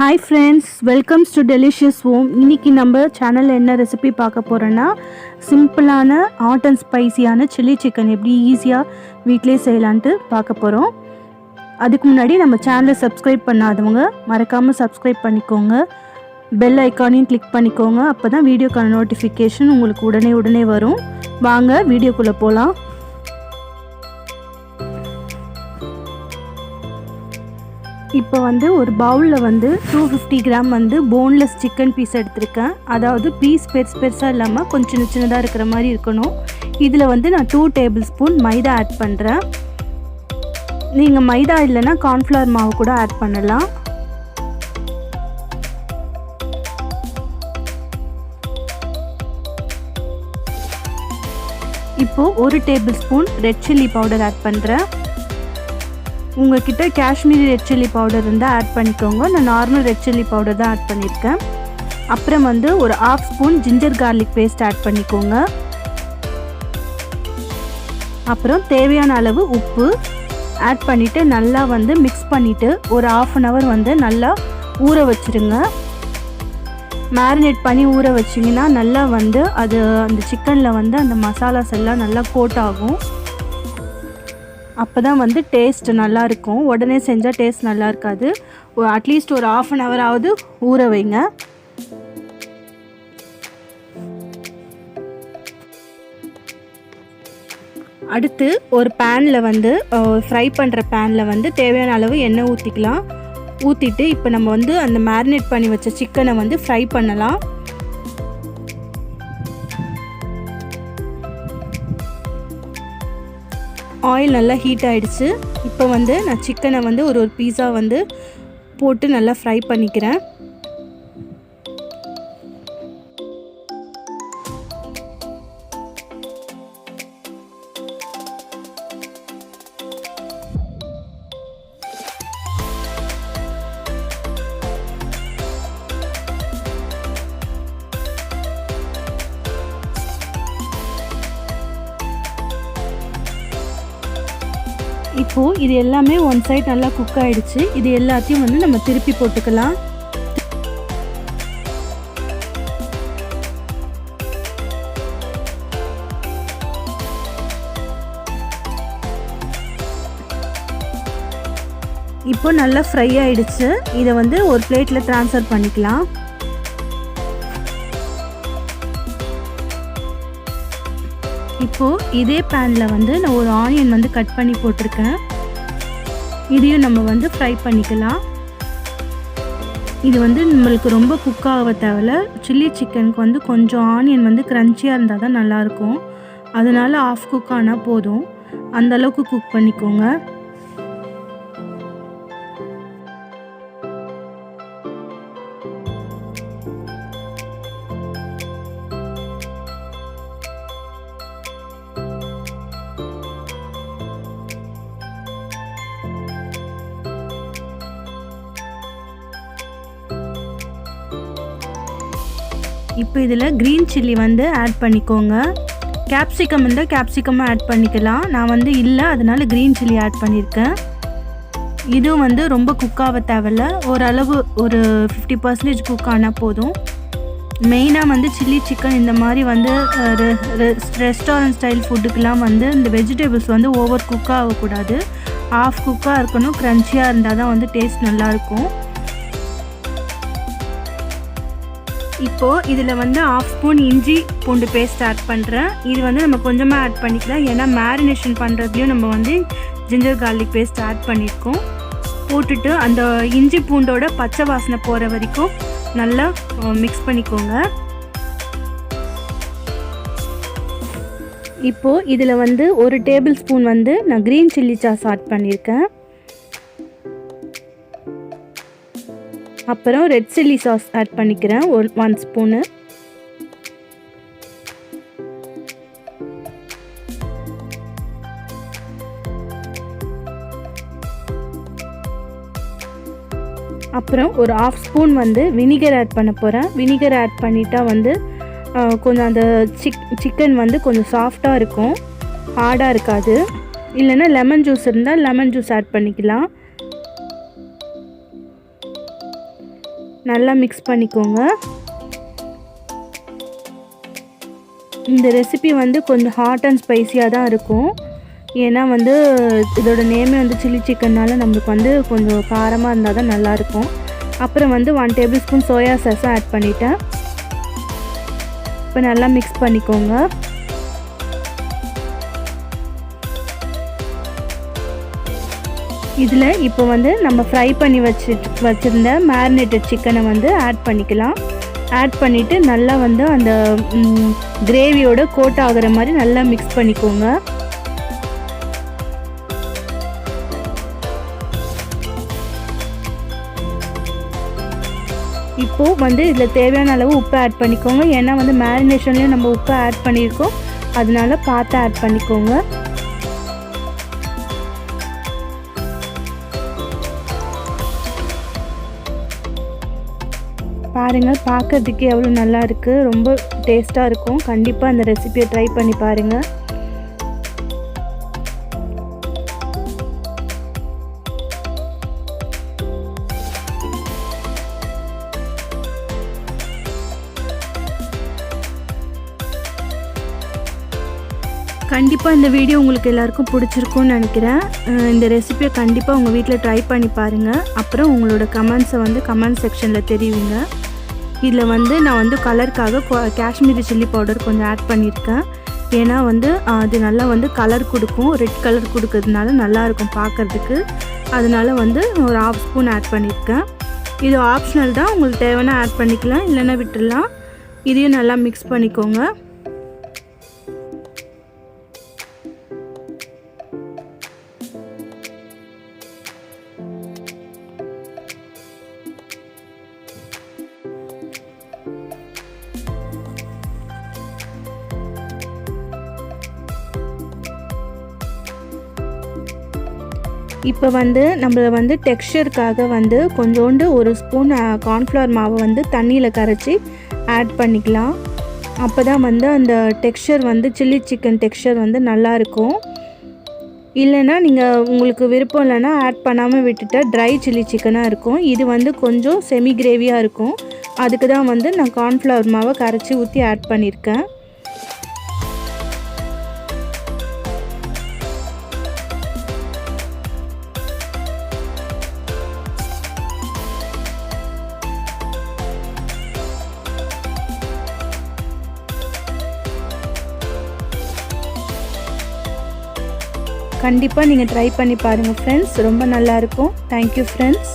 Hi friends, welcome to Delicious Home. இன்னைக்கு நம்ம சேனல்ல என்ன ரெசிபி பார்க்க போறோம்னா சிம்பிளான ஹாட் அண்ட் ஸ்பைசியான சில்லி சிக்கன் எப்படி ஈஸியா வீட்லயே செய்யலாம்னு பார்க்க போறோம். அதுக்கு முன்னாடி நம்ம சேனலை சப்ஸ்கிரைப் பண்ணாதவங்க மறக்காம சப்ஸ்கிரைப் பண்ணிக்கோங்க. பெல் ஐகானையும் கிளிக் பண்ணிக்கோங்க. அப்பதான் வீடியோக்கான நோட்டிஃபிகேஷன் உங்களுக்கு உடனே வரும். வாங்க வீடியோக்குள்ள போலாம். இப்போ ஒரு பவுலில் 250 கிராம் போன்லெஸ் சிக்கன் பீஸ் எடுத்திருக்கேன். அதாவது பீஸ் பெருசாக இல்லாமல் கொஞ்சம் சின்னதாக இருக்கிற மாதிரி இருக்கணும். இதில் நான் 2 டேபிள் ஸ்பூன் மைதா ஆட் பண்ணுறேன். நீங்கள் மைதா இல்லைன்னா கார்ன்ஃப்ளவர் மாவு கூட ஆட் பண்ணலாம். இப்போது 1 tablespoon red chilli powder add பண்ணுறேன். உங்கள்கிட்ட காஷ்மீரி ரெட் சில்லி பவுடர் இருந்தால் ஆட் பண்ணிக்கோங்க. நான் நார்மல் ரெட் சில்லி பவுடர் தான் ஆட் பண்ணியிருக்கேன். அப்புறம் ஒரு 1/2 spoon ginger garlic paste add பண்ணிக்கோங்க. அப்புறம் தேவையான அளவு உப்பு ஆட் பண்ணிவிட்டு நல்லா மிக்ஸ் பண்ணிவிட்டு ஒரு 1/2 hour நல்லா ஊற வச்சுருங்க. மேரினேட் பண்ணி ஊற வச்சிங்கன்னா நல்லா அது அந்த சிக்கனில் அந்த மசாலாஸ் எல்லாம் நல்லா கோட் ஆகும். அப்போ தான் டேஸ்ட் நல்லாயிருக்கும். உடனே செஞ்சால் டேஸ்ட் நல்லா இருக்காது. அட்லீஸ்ட் ஒரு 1/2 hour ஆவது ஊற வைங்க. அடுத்து ஒரு பேனில் ஃப்ரை பண்ணுற பேனில் தேவையான அளவு எண்ணெய் ஊற்றிக்கலாம். ஊற்றிட்டு இப்போ நம்ம அந்த மேரினேட் பண்ணி வச்ச சிக்கனை ஃப்ரை பண்ணலாம். ஆயில் நல்லா ஹீட் ஆகிடுச்சு. இப்போ நான் சிக்கனை ஒரு பீஸா போட்டு நல்லா ஃப்ரை பண்ணிக்கிறேன். இப்போது இது எல்லாமே ஒன் சைட் நல்லா குக் ஆகிடுச்சு. இது எல்லாத்தையும் நம்ம திருப்பி போட்டுக்கலாம். இப்போ நல்லா ஃப்ரை ஆகிடுச்சு. இதை ஒரு பிளேட்டில் ட்ரான்ஸ்ஃபர் பண்ணிக்கலாம். இப்போது இதே பேனில் நான் ஒரு ஆனியன் கட் பண்ணி போட்டிருக்கேன். இதையும் நம்ம ஃப்ரை பண்ணிக்கலாம். இது நம்மளுக்கு ரொம்ப குக் ஆக தேவையில்ல. சில்லி சிக்கனுக்கு கொஞ்சம் ஆனியன் க்ரன்ச்சியாக இருந்தால் தான் நல்லாயிருக்கும். அதனால் 1/2 குக் ஆனால் போதும். அந்தளவுக்கு குக் பண்ணிக்கோங்க. இப்போ இதில் க்ரீன் சில்லி ஆட் பண்ணிக்கோங்க. கேப்சிகம் இருந்தால் கேப்சிகமாக ஆட் பண்ணிக்கலாம். நான் இல்லை, அதனால் க்ரீன் சில்லி ஆட் பண்ணியிருக்கேன். இதுவும் ரொம்ப குக்காக தேவையில்ல. ஓரளவு ஒரு 50% குக் ஆனால் போதும். மெயினாக சில்லி சிக்கன் இந்த மாதிரி ரெஸ்டாரண்ட் ஸ்டைல் ஃபுட்டுக்கெலாம் இந்த வெஜிடபிள்ஸ் ஓவர் குக்காக ஆகக்கூடாது. 1/2 குக்காக இருக்கணும். க்ரன்ச்சியாக இருந்தால் தான் டேஸ்ட் நல்லாயிருக்கும். இப்போது இதில் 1/2 ஸ்பூன் இஞ்சி பூண்டு பேஸ்ட் ஆட் பண்ணுறேன். இது நம்ம கொஞ்சமாக ஆட் பண்ணிக்கலாம். ஏன்னா மேரினேஷன் பண்ணுறதுலையும் நம்ம ஜிஞ்சர் கார்லிக் பேஸ்ட் ஆட் பண்ணியிருக்கோம். போட்டுட்டு அந்த இஞ்சி பூண்டோட பச்சை வாசனை போகிற வரைக்கும் நல்லா மிக்ஸ் பண்ணிக்கோங்க. இப்போது இதில் 1 டேபிள் ஸ்பூன் நான் க்ரீன் சில்லி சாஸ் ஆட் பண்ணியிருக்கேன். அப்புறம் ரெட் சில்லி சாஸ் ஆட் பண்ணிக்கிறேன் 1 ஸ்பூனு. அப்புறம் ஒரு 1/2 ஸ்பூன் வினிகர் ஆட் பண்ண போகிறேன். வினிகர் ஆட் பண்ணிட்டா கொஞ்சம் அந்த சிக்கன் கொஞ்சம் சாஃப்டாக இருக்கும், ஹார்டாக இருக்காது. இல்லைன்னா லெமன் ஜூஸ் இருந்தால் லெமன் ஜூஸ் ஆட் பண்ணிக்கலாம். நல்லா மிக்ஸ் பண்ணிக்கோங்க. இந்த ரெசிபி வந்து கொஞ்சம் ஹாட் அண்ட் ஸ்பைசியாக தான் இருக்கும். ஏன்னா வந்து இதோட நேமே வந்து சில்லி சிக்கன்னால நம்மளுக்கு வந்து கொஞ்சம் காரமாக இருந்தால் தான் நல்லாயிருக்கும். அப்புறம் வந்து 1 டேபிள் ஸ்பூன் சோயா சாஸும் ஆட் பண்ணிட்டேன். இப்போ நல்லா மிக்ஸ் பண்ணிக்கோங்க. இதில் இப்போ வந்து நம்ம ஃப்ரை பண்ணி வச்சுருந்த மேரினேட்டட் சிக்கனை வந்து ஆட் பண்ணிக்கலாம். ஆட் பண்ணிவிட்டு நல்லா வந்து அந்த கிரேவியோட கோட் ஆகிற மாதிரி நல்லா மிக்ஸ் பண்ணிக்கோங்க. இப்போது வந்து இதில் தேவையான அளவு உப்பு ஆட் பண்ணிக்கோங்க. ஏன்னா வந்து மேரினேஷன்லேயும் நம்ம உப்பு ஆட் பண்ணியிருக்கோம், அதனால பார்த்து ஆட் பண்ணிக்கோங்க. பாருங்கள், பார்க்கறதுக்கு எவ்வளோ நல்லா இருக்குது. ரொம்ப டேஸ்ட்டாக இருக்கும். கண்டிப்பாக அந்த ரெசிபியை ட்ரை பண்ணி பாருங்கள். கண்டிப்பாக இந்த வீடியோ உங்களுக்கு எல்லாருக்கும் பிடிச்சிருக்கும்னு நினைக்கிறேன். இந்த ரெசிபியை கண்டிப்பாக உங்கள் வீட்டில் ட்ரை பண்ணி பாருங்கள். அப்புறம் உங்களோட கமெண்ட்ஸை வந்து கமெண்ட் செக்ஷனில் தெரிவிங்க. இதில் வந்து நான் வந்து கலருக்காக காஷ்மீரி சில்லி பவுடர் கொஞ்சம் ஆட் பண்ணியிருக்கேன். ஏன்னா வந்து அது நல்லா வந்து கலர் கொடுக்கும். ரெட் கலர் கொடுக்கறதுனால நல்லாயிருக்கும் பார்க்குறதுக்கு. அதனால வந்து ஒரு 1/2 ஸ்பூன் ஆட் பண்ணியிருக்கேன். இது ஆப்ஷனல் தான், உங்களுக்கு தேவைன்னா ஆட் பண்ணிக்கலாம், இல்லைன்னா விட்டுடலாம். இதையும் நல்லா மிக்ஸ் பண்ணிக்கோங்க. இப்போ வந்து நம்மள வந்து டெக்ஸ்சருக்காக வந்து கொஞ்சோண்டு 1 ஸ்பூன் கார்ன்ஃப்ளவர் மாவை வந்து தண்ணியில் கரைச்சி ஆட் பண்ணிக்கலாம். அப்போ தான் வந்து அந்த டெக்ஸ்சர் வந்து சில்லி சிக்கன் டெக்ஸ்சர் வந்து நல்லாயிருக்கும். இல்லைன்னா நீங்கள் உங்களுக்கு விருப்பம் இல்லைன்னா ஆட் பண்ணாமல் விட்டுட்டா ட்ரை சில்லி சிக்கனாக இருக்கும். இது வந்து கொஞ்சம் செமி கிரேவியாக இருக்கும். அதுக்கு தான் வந்து நான் கார்ன்ஃப்ளவர் மாவை கரைச்சி ஊற்றி ஆட் பண்ணியிருக்கேன். கண்டிப்பாக நீங்கள் ட்ரை பண்ணி பாருங்கள் ஃப்ரெண்ட்ஸ். ரொம்ப நல்லாயிருக்கும். Thank you friends.